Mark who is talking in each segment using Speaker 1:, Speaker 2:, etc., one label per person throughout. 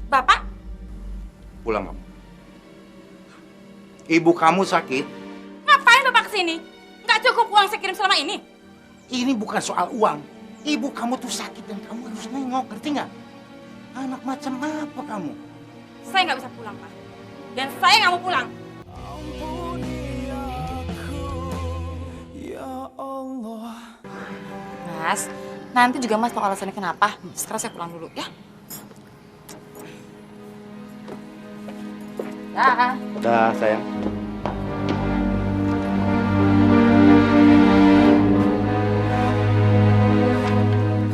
Speaker 1: Bapak?
Speaker 2: Pulang kamu. Ibu kamu sakit.
Speaker 1: Ngapain Bapak kesini? Nggak cukup uang saya kirim selama ini?
Speaker 2: Ini bukan soal uang. Ibu kamu tuh sakit dan kamu harus nengok, ngerti nggak? Anak macam apa kamu?
Speaker 1: Saya nggak bisa pulang, Pak. Dan saya nggak mau pulang. Mas, nanti juga Mas tahu alasannya kenapa. Sekarang saya pulang dulu, ya. Dah.
Speaker 2: Udah, sayang.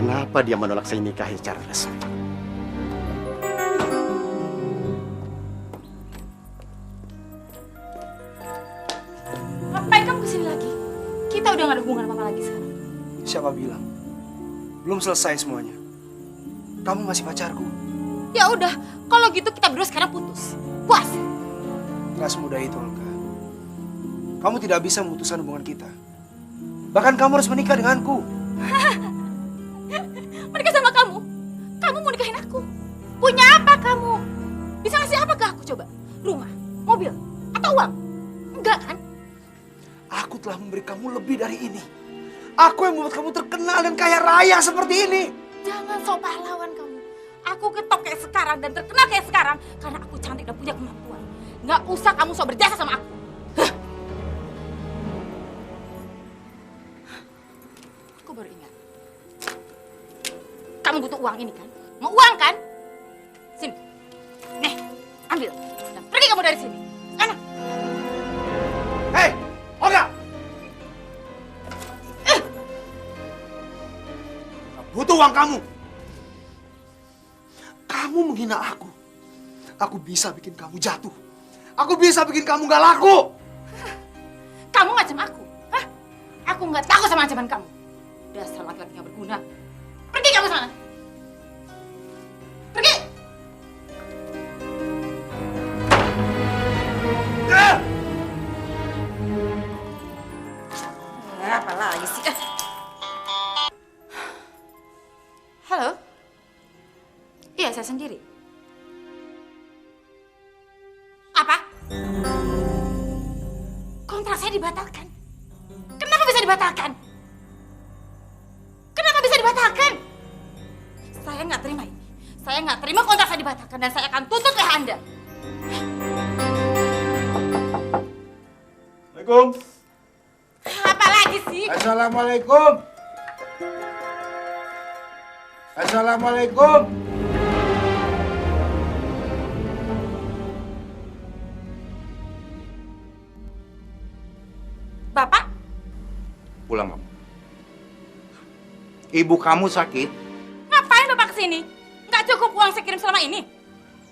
Speaker 3: Kenapa dia menolak saya nikahi secara resmi?
Speaker 1: Ngapain kamu kesini lagi? Kita udah nggak ada hubungan apa-apa lagi sekarang.
Speaker 4: Siapa bilang? Belum selesai semuanya. Kamu masih pacarku.
Speaker 1: Ya udah, kalau gitu kita berdua sekarang putus. Puas.
Speaker 4: Gak semudah itu, Olga. Kamu tidak bisa memutuskan hubungan kita. Bahkan kamu harus menikah denganku.
Speaker 1: Menikah sama kamu? Kamu mau nikahin aku? Punya apa kamu? Bisa ngasih apa ke aku coba? Rumah, mobil, atau uang? Enggak kan?
Speaker 4: Aku telah memberi kamu lebih dari ini. Aku yang membuat kamu terkenal dan kaya raya seperti ini.
Speaker 1: Jangan sok pahlawan kamu. Aku ketok kayak sekarang dan terkenal kayak sekarang karena aku cantik dan punya kemampuan. Nggak usah kamu sok berjasa sama aku. Hah. Aku baru ingat. Kamu butuh uang ini kan? Mau uang kan? Sini. Nih, ambil. Dan pergi kamu dari sini. Sana.
Speaker 4: Hei, Olga! Butuh uang kamu. Kamu menghina aku. Aku bisa bikin kamu jatuh. Aku bisa bikin kamu gak laku.
Speaker 1: Kamu ngacam aku? Hah? Aku nggak takut sama ancaman kamu. Dasar laki-laki nggak berguna. Pergi kamu sana. Pergi. Apa lagi sih? Halo? Iya, saya sendiri. Apa? Kontrak saya dibatalkan. Kenapa bisa dibatalkan? Kenapa bisa dibatalkan? Saya nggak terima ini. Saya nggak terima kontrak saya dibatalkan dan saya akan tuntut oleh Anda.
Speaker 2: Assalamualaikum.
Speaker 1: Apa lagi sih?
Speaker 2: Assalamualaikum. Assalamualaikum.
Speaker 1: Bapak?
Speaker 2: Pulang kamu. Ibu kamu sakit.
Speaker 1: Ngapain Bapak kesini? Nggak cukup uang saya kirim selama ini?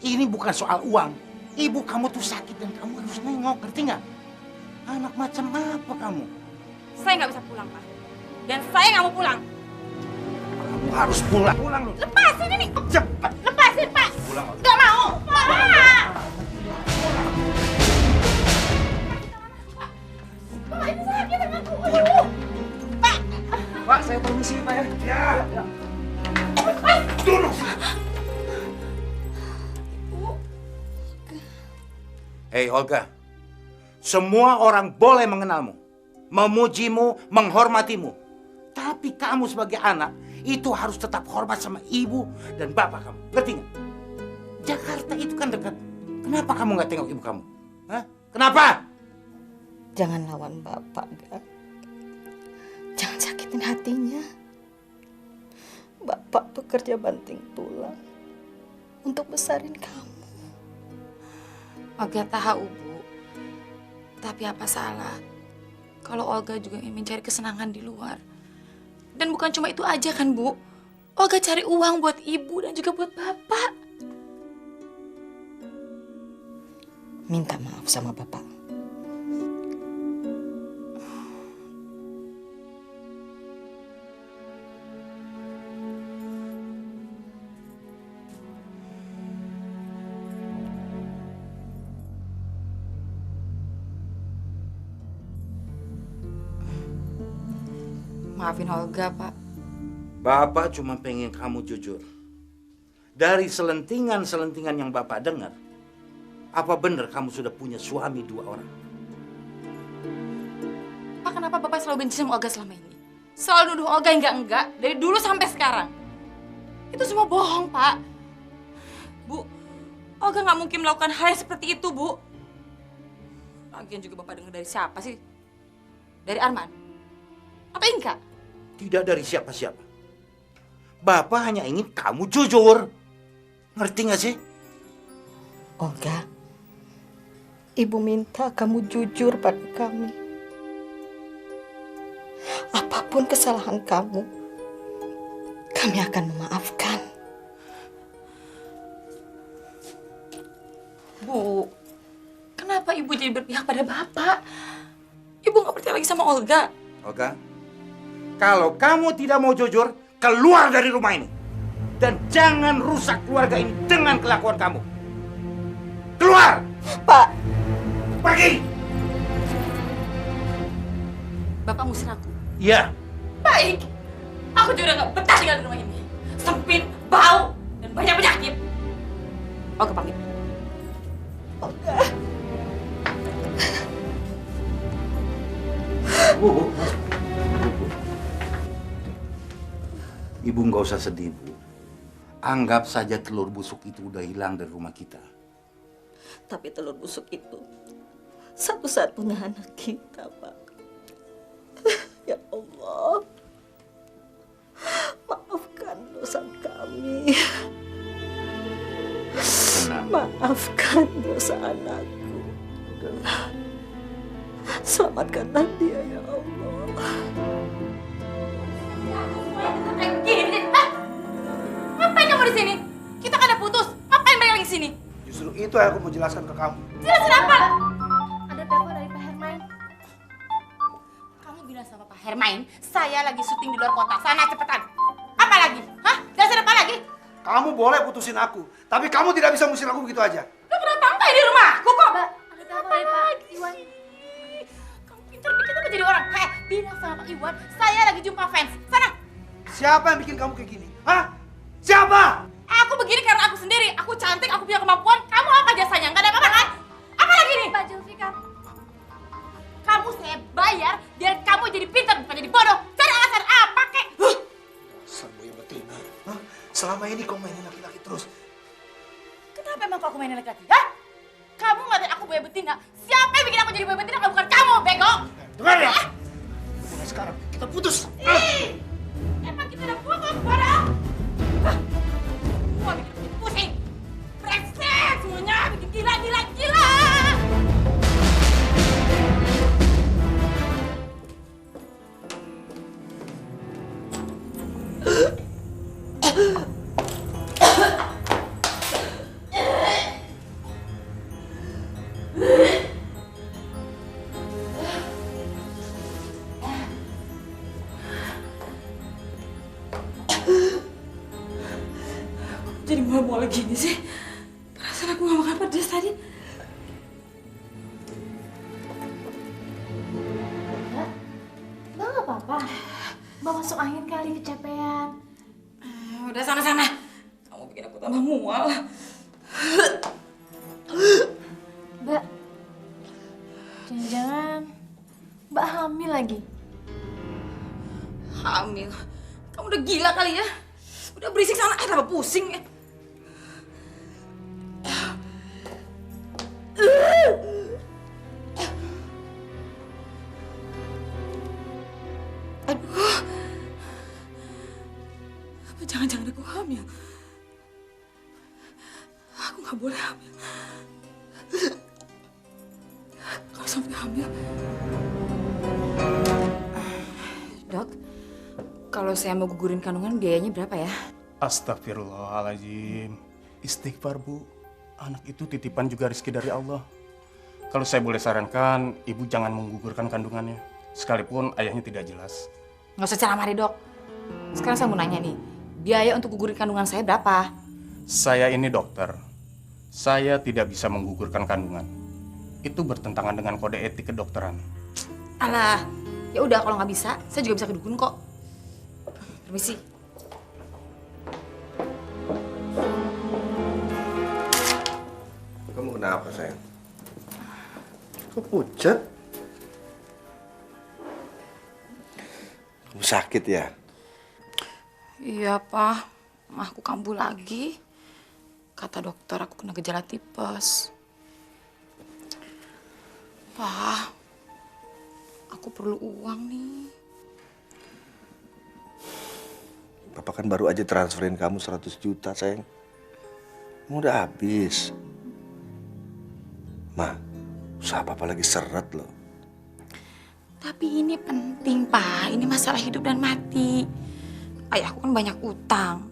Speaker 2: Ini bukan soal uang. Ibu kamu tuh sakit dan kamu harus nengok, ngerti nggak? Anak macam apa kamu?
Speaker 1: Saya nggak bisa pulang, Pak. Dan saya nggak mau pulang.
Speaker 2: Kamu harus pulang. Pulang lu.
Speaker 1: Lepasin ini!
Speaker 2: Cepat.
Speaker 1: Lepasin, Pak!
Speaker 2: Pulang.
Speaker 1: Nggak mau! Pak! Pak, ini sakit tanganku. Pak!
Speaker 4: Pak, saya permisi, Pak ya.
Speaker 2: Ya. Duduk. Hei Olga, semua orang boleh mengenalmu, memujimu, menghormatimu. Tapi kamu sebagai anak itu harus tetap hormat sama ibu dan bapak kamu. Ngerti nggak? Jakarta itu kan dekat. Kenapa kamu nggak tengok ibu kamu? Hah? Kenapa?
Speaker 5: Jangan lawan Bapak, Gak. Jangan sakitin hatinya. Bapak bekerja banting tulang untuk besarin kamu.
Speaker 1: Olga tahu, Bu. Tapi apa salah kalau Olga juga ingin mencari kesenangan di luar? Dan bukan cuma itu aja kan, Bu? Olga cari uang buat ibu dan juga buat bapak.
Speaker 5: Minta maaf sama Bapak.
Speaker 1: Maafin Olga, Pak.
Speaker 2: Bapak cuma pengen kamu jujur. dari selentingan-selentingan yang Bapak dengar, apa benar kamu sudah punya suami 2 orang?
Speaker 1: Pak, kenapa Bapak selalu benci sama Olga selama ini? Selalu nuduh Olga enggak, dari dulu sampai sekarang. Itu semua bohong, Pak. Bu, Olga nggak mungkin melakukan hal yang seperti itu, Bu. Lagian juga Bapak dengar dari siapa sih? Dari Arman? Atau Inka?
Speaker 2: Tidak dari siapa-siapa. Bapak hanya ingin kamu jujur. Ngerti nggak sih?
Speaker 5: Olga, Ibu minta kamu jujur pada kami. Apapun kesalahan kamu, kami akan memaafkan.
Speaker 1: Bu, kenapa Ibu jadi berpihak pada Bapak? Ibu nggak percaya lagi sama Olga.
Speaker 2: Olga, kalau kamu tidak mau jujur, keluar dari rumah ini. Dan jangan rusak keluarga ini dengan kelakuan kamu. Keluar!
Speaker 5: Pak,
Speaker 2: Pergi!
Speaker 1: Bapak ngusir aku.
Speaker 2: Iya.
Speaker 1: Baik, aku juga nggak betah tinggal di rumah ini. Sempit, bau, dan banyak penyakit. Olga pamit.
Speaker 2: Bu. Ibu nggak usah sedih, Bu. Anggap saja telur busuk itu udah hilang dari rumah kita.
Speaker 5: tapi telur busuk itu satu-satunya anak kita, Pak. Ya Allah, maafkan dosa kami.
Speaker 2: Tenang.
Speaker 5: Maafkan dosa anakku. Selamatkanlah dia, ya Allah.
Speaker 1: Kayak gini, hah? Ngapain kamu di sini? Kita kan udah putus. Ngapain balik lagi sini?
Speaker 4: Justru itu yang aku mau jelaskan ke kamu.
Speaker 1: Jelasin apa?
Speaker 6: Ada telepon dari Pak Hermain.
Speaker 1: Kamu bilang sama Pak Hermain, saya lagi syuting di luar kota. Sana cepetan. Apa lagi? Hah? Jelasin apa lagi?
Speaker 4: Kamu boleh putusin aku, tapi kamu tidak bisa ngusir aku begitu aja.
Speaker 1: Lu kenapa sampai di rumahku kok?
Speaker 6: Mbak, ada telepon dari Pak Iwan.
Speaker 1: Kamu pintar bikin apa jadi orang? Hei, bilang sama Pak Iwan, saya lagi jumpa fans. Sana.
Speaker 4: Siapa yang bikin kamu kayak gini? Hah? Siapa?
Speaker 1: Aku begini karena aku sendiri. Aku cantik, aku punya kemampuan. Kamu apa jasanya? Nggak ada apa-apa kan? Apa lagi nih?
Speaker 6: Pak Zulfikar.
Speaker 1: Kamu saya bayar biar kamu jadi pintar bukan jadi bodoh. Cari alasan apa kek?
Speaker 4: Serbu betina. Hah? Selama ini kau mainin laki-laki terus.
Speaker 1: Kenapa emang kok aku mainin laki-laki? Hah? Kamu ngatain aku boya betina. Siapa yang bikin aku jadi boya betina kalau bukan kamu, bego?
Speaker 4: Dengar ya? Mulai sekarang kita putus.
Speaker 1: Ih! Emang kita udah putus, bodoh? Hah? Semua bikin aku pusing. Brengsek semuanya, bikin gila. Jadi mual-mual gini sih. Perasaan aku gak makan pedas tadi.
Speaker 6: Mbak nggak apa-apa. Mbak masuk angin kali kecapean.
Speaker 1: Udah sana-sana. Kamu bikin aku tambah mual.
Speaker 6: Mbak, jangan-jangan Mbak hamil lagi.
Speaker 1: Hamil. Kamu udah gila kali ya? Udah berisik sana, tambah pusing ya. Aduh. Apa jangan-jangan aku hamil? Aku nggak boleh hamil. Kalau sampai hamil. Dok, kalau saya mau gugurin kandungan biayanya berapa ya?
Speaker 7: Astagfirullahaladzim. Istighfar, Bu. Anak itu titipan juga rezeki dari Allah. Kalau saya boleh sarankan, Ibu jangan menggugurkan kandungannya. Sekalipun ayahnya tidak jelas.
Speaker 1: Nggak usah ceramah deh, Dok. Sekarang saya mau nanya nih, biaya untuk gugurin kandungan saya berapa?
Speaker 7: Saya ini dokter. Saya tidak bisa menggugurkan kandungan. Itu bertentangan dengan kode etik kedokteran.
Speaker 1: Alah, ya udah kalau nggak bisa, saya juga bisa kedugun kok. Permisi.
Speaker 8: Kenapa sayang?
Speaker 3: Kok pucat?
Speaker 8: Kamu sakit ya?
Speaker 1: Iya, Pak. Mah aku kambuh lagi. Kata dokter aku kena gejala tipes. Pak, aku perlu uang nih.
Speaker 8: Papa kan baru aja transferin kamu 100 juta sayang. Kamu udah habis. Ma, usaha Papa lagi seret loh.
Speaker 1: Tapi ini penting, Pak. Ini masalah hidup dan mati. Ayahku kan banyak utang.